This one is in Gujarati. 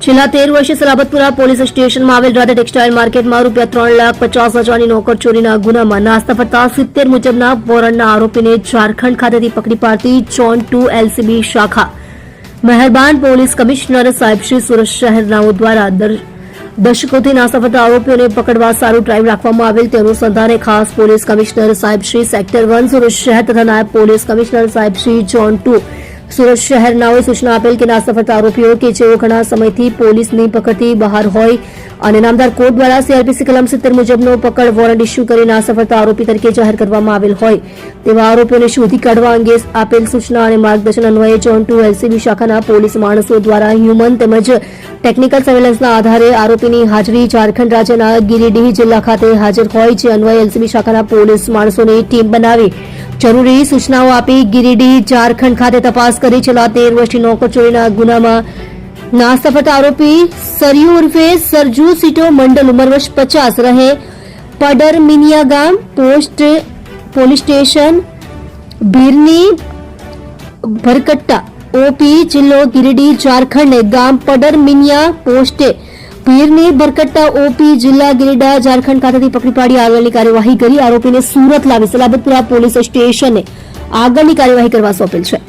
છેલ્લા 13 વર્ષે સલાબતપુરા પોલીસ સ્ટેશનમાં આવેલ રાધા ટેક્સટાઇલ માર્કેટમાં ₹3,50,000ની નોકર ચોરીના ગુનામાં નાસ્તા ફરતા 70 મુજબના વોરંટના આરોપીને ઝારખંડ ખાતેથી પકડી પાડતી ઝોન 2 એલસીબી શાખા મહેરબાન પોલીસ કમિશનર સાહેબ શ્રી સુરત શહેરનાઓ દ્વારા દશકોથી નાસ્તા ફરતા આરોપીઓને પકડવા સારું ડ્રાઈવ રાખવામાં આવેલ તે અનુસંધાને ખાસ પોલીસ કમિશનર સાહેબ શ્રી સેક્ટર 1 સુરત શહેર તથા નાયબ પોલીસ કમિશનર સાહેબ શ્રી ઝોન 2 સુરત શહેરનાઓએ સૂચના આપેલ કે નાસ્તા ફરતા આરોપીઓ કે જેઓ ઘણા સમયથી પોલીસની પકડથી બહાર હોય અને નામદાર કોર્ટ દ્વારા સીઆરપીસી કલમ 70 મુજબનો પકડ વોરંટ ઇસ્યુ કરી નાસ્તા ફરતા આરોપી તરીકે જાહેર કરવામાં આવેલ હોય તેવા આરોપીઓને શોધી કાઢવા અંગે આપેલ સૂચના અને માર્ગદર્શન અન્વયે ઝોન 2 એલસીબી શાખાના પોલીસ માણસો દ્વારા હ્યુમન તેમજ ટેકનિકલ સર્વેલન્સના આધારે આરોપીની હાજરી ઝારખંડ રાજ્યના ગિરિડીહ જિલ્લા ખાતે હાજર હોય જે અન્વયે એલસીબી શાખાના પોલીસ માણસોની ટીમ બનાવી જરૂરી સૂચનાઓ આપી ગિરિડીહ ઝારખંડ ખાતે તપાસ કરી છેલ્લા 13 વર્ષથી નોકર ચોરીના ગુનામાં નાસ્તા ફરતા આરોપી સરયુ ઉર્ફે સરજુ સીટો મંડલ ઉંમર વર્ષ 50 રહે પડરમિનિયા ગામ પોલીસ સ્ટેશન ભીરની ભરકટ્ટા ઓપી જિલ્લો ગિરિડીહ ઝારખંડ ગામ પડરમિનિયા પોસ્ટે ભીરની ભરકટ્ટા ઓપી જિલ્લા ગિરિડીહ ઝારખંડ ખાતેથી પકડી પાડી આગળની કાર્યવાહી કરી આરોપીને સુરત લાવી સલાબતપુરા પોલીસ સ્ટેશને આગળની કાર્યવાહી કરવા સોંપેલ છે।